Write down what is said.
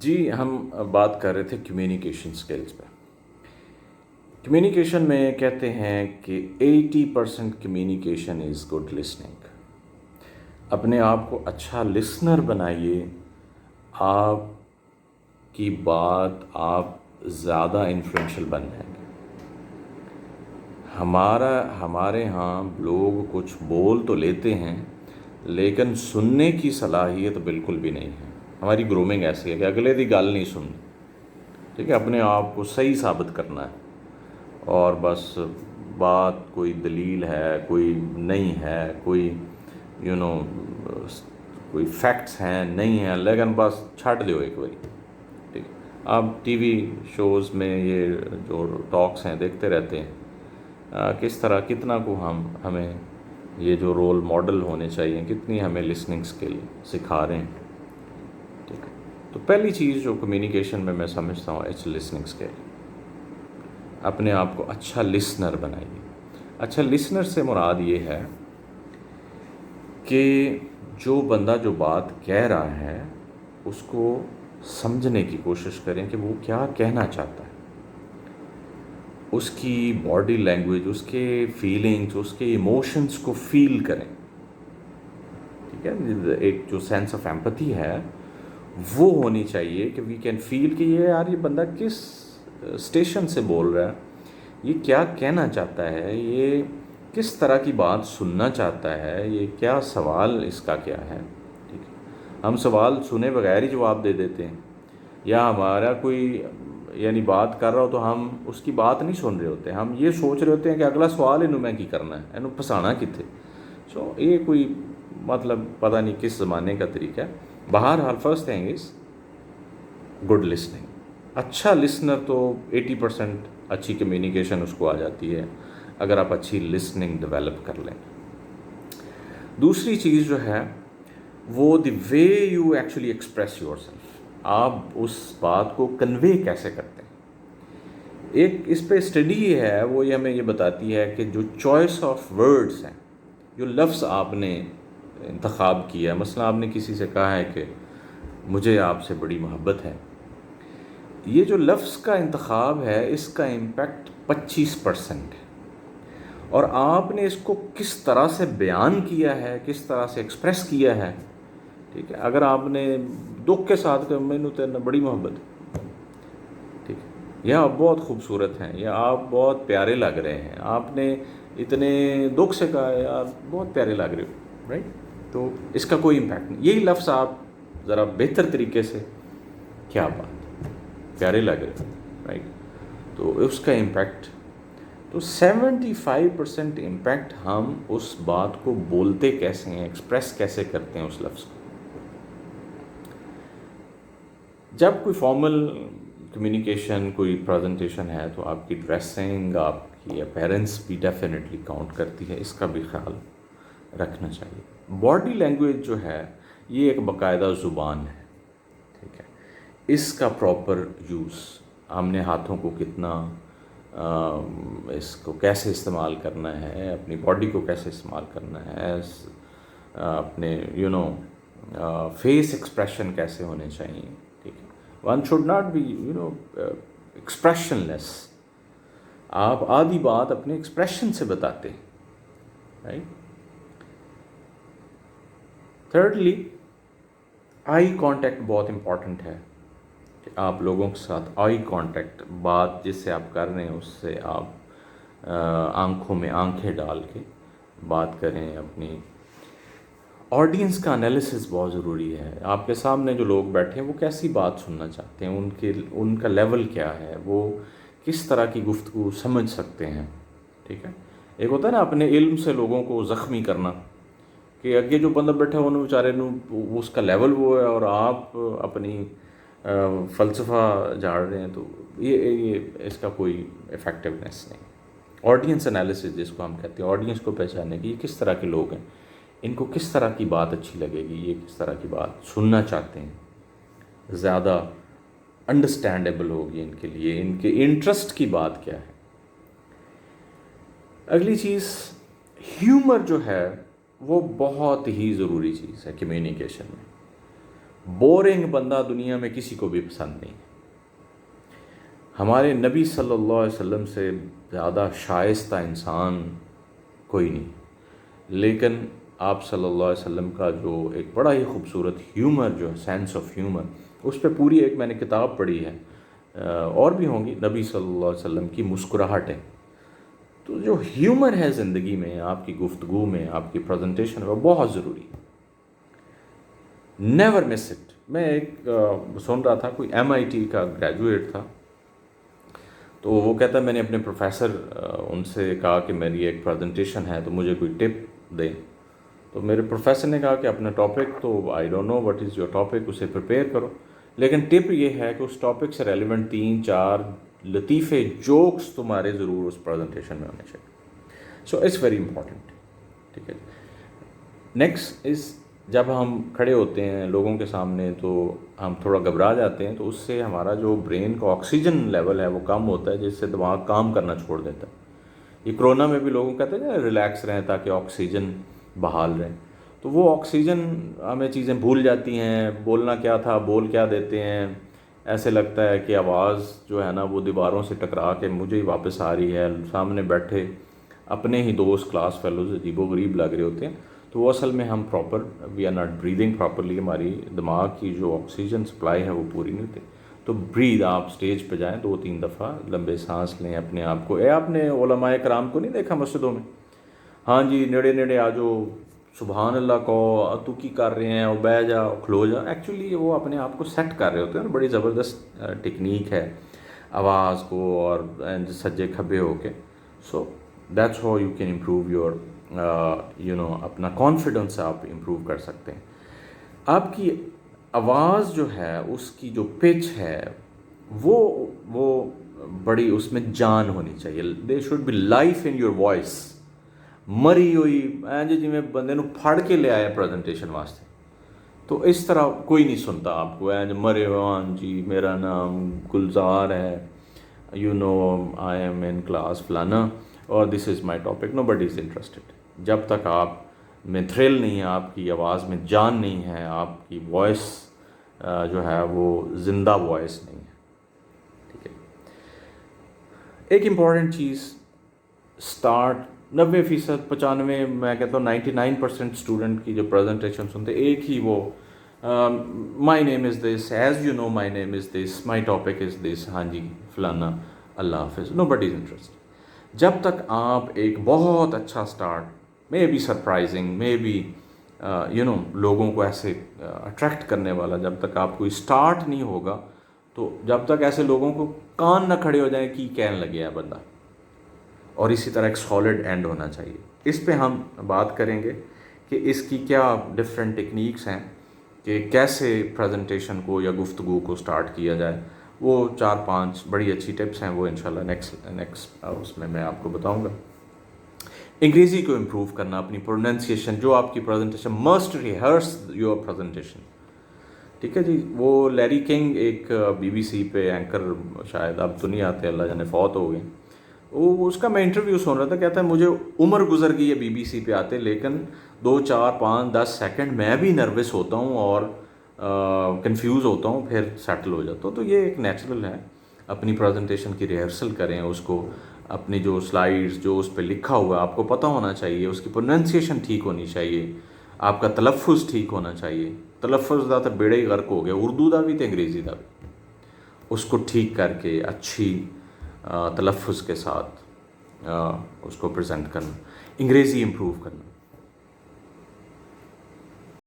جی ہم بات کر رہے تھے کمیونیکیشن سکلز پہ. کمیونیکیشن میں کہتے ہیں کہ 80% کمیونیکیشن از گڈ لسننگ. اپنے آپ کو اچھا لسنر بنائیے. آپ کی بات آپ زیادہ انفلوئنشل بن جائیں گے. ہمارے ہاں لوگ کچھ بول تو لیتے ہیں لیکن سننے کی صلاحیت بالکل بھی نہیں ہے. ہماری گرومنگ ایسی ہے کہ اگلے دی گل نہیں سننی. ٹھیک ہے، اپنے آپ کو صحیح ثابت کرنا ہے اور بس بات کوئی دلیل ہے کوئی نہیں ہے، کوئی کوئی فیکٹس ہیں نہیں ہیں، لیکن بس چھٹ دیو ایک باری. ٹھیک ہے، آپ ٹی وی شوز میں یہ جو ٹاکس ہیں دیکھتے رہتے ہیں کس طرح کتنا کو ہمیں یہ جو رول ماڈل ہونے چاہیے کتنی ہمیں لسننگ سکل سکھا رہے ہیں. ٹھیک ہے، تو پہلی چیز جو کمیونیکیشن میں سمجھتا ہوں اٹس لسننگ سکل. اپنے آپ کو اچھا لسنر بنائیے. اچھا لسنر سے مراد یہ ہے کہ جو بندہ جو بات کہہ رہا ہے اس کو سمجھنے کی کوشش کریں کہ وہ کیا کہنا چاہتا ہے. اس کی باڈی لینگویج، اس کے فیلنگز، اس کے ایموشنز کو فیل کریں. ٹھیک ہے، ایک جو سینس آف ایمپتھی ہے وہ ہونی چاہیے کہ وی کین فیل کہ یہ بندہ کس اسٹیشن سے بول رہا ہے، یہ کیا کہنا چاہتا ہے، یہ کس طرح کی بات سننا چاہتا ہے، یہ کیا سوال اس کا کیا ہے. ٹھیک ہے، ہم سوال سنے بغیر ہی جواب دے دیتے ہیں، یا ہمارا کوئی بات کر رہا ہو تو ہم اس کی بات نہیں سن رہے ہوتے، ہم یہ سوچ رہے ہوتے ہیں کہ اگلا سوال انہوں میں کی کرنا ہے، انہوں پھسانا کتنے. یہ کوئی پتہ نہیں کس زمانے کا طریقہ ہے. بہرحال first thing is good listening. اچھا لسنر تو 80% اچھی کمیونیکیشن اس کو آ جاتی ہے اگر آپ اچھی لسننگ ڈیولپ کر لیں. دوسری چیز جو ہے وہ the way you actually express yourself. آپ اس بات کو کنوے کیسے کرتے ہیں. ایک اس پہ اسٹڈی ہے وہ ہمیں یہ بتاتی ہے کہ جو چوائس آف ورڈز ہیں، جو لفظ آپ نے انتخاب کیا ہے، مثلا آپ نے کسی سے کہا ہے کہ مجھے آپ سے بڑی محبت ہے، یہ جو لفظ کا انتخاب ہے اس کا امپیکٹ 25% ہے. اور آپ نے اس کو کس طرح سے بیان کیا ہے، کس طرح سے ایکسپریس کیا ہے. ٹھیک ہے، اگر آپ نے دکھ کے ساتھ کہ مینوں تیرے بڑی محبت ہے، ٹھیک ہے، یا آپ بہت خوبصورت ہیں، یا آپ بہت پیارے لگ رہے ہیں، آپ نے اتنے دکھ سے کہا یار بہت پیارے لگ رہے ہو، رائٹ. تو اس کا کوئی امپیکٹ نہیں. یہی لفظ آپ ذرا بہتر طریقے سے کیا بات پیارے لگ رہے، رائٹ، تو اس کا امپیکٹ تو 75% امپیکٹ ہم اس بات کو بولتے کیسے ہیں، ایکسپریس کیسے کرتے ہیں اس لفظ کو. جب کوئی فارمل کمیونیکیشن، کوئی پریزنٹیشن ہے تو آپ کی ڈریسنگ، آپ کی اپیرنس بھی ڈیفینیٹلی کاؤنٹ کرتی ہے. اس کا بھی خیال رکھنا چاہیے. باڈی لینگویج جو ہے یہ ایک باقاعدہ زبان ہے. ٹھیک ہے، اس کا پراپر یوز، ہم نے ہاتھوں کو کتنا اس کو کیسے استعمال کرنا ہے، اپنی باڈی کو کیسے استعمال کرنا ہے، اپنے فیس ایکسپریشن کیسے ہونے چاہیے. ٹھیک ہے، one should not be expressionless لیس. آپ آدھی بات اپنے ایکسپریشن سے بتاتے ہیں، رائٹ. تھرڈلی آئی کانٹیکٹ بہت امپورٹنٹ ہے کہ آپ لوگوں کے ساتھ آئی کانٹیکٹ، بات جس سے آپ کر رہے ہیں اس سے آپ آنکھوں میں آنکھیں ڈال کے بات کریں. اپنی آڈینس کا انالیسس بہت ضروری ہے. آپ کے سامنے جو لوگ بیٹھے ہیں وہ کیسی بات سننا چاہتے ہیں، ان کا لیول کیا ہے، وہ کس طرح کی گفتگو سمجھ سکتے ہیں. ٹھیک ہے، ایک ہوتا ہے نا اپنے علم سے لوگوں کو زخمی کرنا، کہ اگے جو بندہ بیٹھا انہوں بیچارے اس کا لیول وہ ہے اور آپ اپنی فلسفہ جھاڑ رہے ہیں، تو یہ اس کا کوئی افیکٹونیس نہیں. آڈینس انالیسس جس کو ہم کہتے ہیں، آڈینس کو پہچاننے کی، یہ کس طرح کے لوگ ہیں، ان کو کس طرح کی بات اچھی لگے گی، یہ کس طرح کی بات سننا چاہتے ہیں، زیادہ انڈرسٹینڈیبل ہوگی ان کے لیے، ان کے انٹرسٹ کی بات کیا ہے. اگلی چیز ہیومر جو ہے وہ بہت ہی ضروری چیز ہے کمیونیکیشن میں. بورنگ بندہ دنیا میں کسی کو بھی پسند نہیں ہے. ہمارے نبی صلی اللہ علیہ وسلم سے زیادہ شائستہ انسان کوئی نہیں. لیکن آپ صلی اللہ علیہ وسلم کا جو ایک بڑا ہی خوبصورت ہیومر جو ہے، سینس آف ہیومر، اس پہ پوری ایک میں نے کتاب پڑھی ہے، اور بھی ہوں گی، نبی صلی اللہ علیہ وسلم کی مسکراہٹیں. تو جو ہیومر ہے زندگی میں، آپ کی گفتگو میں، آپ کی پریزنٹیشن میں، وہ بہت ضروری ہے. Never miss it. میں ایک سن رہا تھا، کوئی MIT کا گریجویٹ تھا، تو وہ کہتا ہے میں نے اپنے پروفیسر ان سے کہا کہ میری ایک پریزنٹیشن ہے تو مجھے کوئی ٹپ دیں. تو میرے پروفیسر نے کہا کہ اپنا ٹاپک تو I don't know what is your topic, اسے پریپیئر کرو، لیکن ٹپ یہ ہے کہ اس ٹاپک سے ریلیونٹ 3-4 لطیفے جوکس تمہارے ضرور اس پریزنٹیشن میں ہونے چاہیے. So it's very important. ٹھیک ہے. نیکسٹ از جب ہم کھڑے ہوتے ہیں لوگوں کے سامنے تو ہم تھوڑا گھبرا جاتے ہیں، تو اس سے ہمارا جو برین کا آکسیجن لیول ہے وہ کم ہوتا ہے، جس سے دماغ کام کرنا چھوڑ دیتا ہے. یہ کرونا میں بھی لوگوں کہتے ہیں نا ریلیکس رہیں تاکہ آکسیجن بحال رہیں. تو وہ آکسیجن ہمیں چیزیں بھول جاتی ہیں، بولنا کیا تھا بول کیا دیتے ہیں، ایسے لگتا ہے کہ آواز جو ہے نا وہ دیواروں سے ٹکرا کے مجھے ہی واپس آ رہی ہے. سامنے بیٹھے اپنے ہی دوست کلاس فیلوز عجیب و غریب لگ رہے ہوتے ہیں. تو وہ اصل میں ہم proper we are not breathing properly, ہماری دماغ کی جو آکسیجن سپلائی ہے وہ پوری نہیں ہوتی. تو بریدھ، آپ اسٹیج پہ جائیں 2-3 دفعہ لمبے سانس لیں، اپنے آپ کو آپ نے علماء کرام کو نہیں دیکھا مسجدوں میں، ہاں جی نیڑے آ جو سبحان اللہ کو تو کی کر رہے ہیں، وہ بہ جا کھلو جا. ایکچولی وہ اپنے آپ کو سیٹ کر رہے ہوتے ہیں. بڑی زبردست ٹیکنیک ہے آواز کو اور سجے کھبے ہو کے. So that's how you can improve your اپنا کانفیڈنس آپ امپروو کر سکتے ہیں. آپ کی آواز جو ہے اس کی جو پچ ہے وہ بڑی اس میں جان ہونی چاہیے. There should be life in your voice. مری ہوئی جی میں بندے نو پھڑ کے لے آیا پریزنٹیشن واسطے، تو اس طرح کوئی نہیں سنتا آپ کو. مرے وان جی میرا نام گلزار ہے، you know I am in class فلانا اور دس از مائی topic. Know body is interested. جب تک آپ میں تھرل نہیں ہے، آپ کی آواز میں جان نہیں ہے، آپ کی وائس جو ہے وہ زندہ وائس نہیں ہے. ٹھیک ہے. ایک امپورٹنٹ چیز اسٹارٹ 90%، 95، میں کہتا ہوں 99% اسٹوڈنٹ کی جو پریزنٹیشن سنتے ایک ہی وہ my name is this, as you know my name is this, my topic is this, ہاں جی فلانا، اللہ حافظ. Nobody is interested. جب تک آپ ایک بہت اچھا start, may be surprising, may be لوگوں کو ایسے اٹریکٹ کرنے والا، جب تک آپ کوئی اسٹارٹ نہیں ہوگا، تو جب تک ایسے لوگوں کو کان نہ کھڑے ہو جائیں کہ کہنے لگے ہے بندہ. اور اسی طرح ایک سالڈ اینڈ ہونا چاہیے. اس پہ ہم بات کریں گے کہ اس کی کیا ڈفرینٹ ٹیکنیکس ہیں کہ کیسے پریزنٹیشن کو یا گفتگو کو سٹارٹ کیا جائے. وہ 4-5 بڑی اچھی ٹپس ہیں، وہ انشاءاللہ نیکسٹ اس میں آپ کو بتاؤں گا. انگریزی کو امپروو کرنا، اپنی پروننسیشن، جو آپ کی presentation must rehearse your presentation. ٹھیک ہے جی. وہ لیری کنگ ایک BBC پہ اینکر، شاید اب تو نہیں آتے، اللہ جانے فوت ہو گئے. وہ اس کا میں انٹرویو سن رہا تھا، کہتا ہے مجھے عمر گزر گئی ہے BBC پہ آتے، لیکن 2-4-5-10 سیکنڈ میں بھی نروس ہوتا ہوں اور کنفیوز ہوتا ہوں، پھر سیٹل ہو جاتا ہوں. تو یہ ایک نیچرل ہے. اپنی پریزنٹیشن کی ریہرسل کریں، اس کو اپنی جو سلائیڈز جو اس پہ لکھا ہوا ہے آپ کو پتہ ہونا چاہیے، اس کی پروننسیشن ٹھیک ہونی چاہیے، آپ کا تلفظ ٹھیک ہونا چاہیے. تلفظ دا تو بیڑے ہی غرق ہو گیا، اردو دا بھی تو انگریزی دا بھی. اس کو ٹھیک کر کے اچھی تلفظ کے ساتھ اس کو پریزنٹ کرنا. انگریزی امپروو کرنا.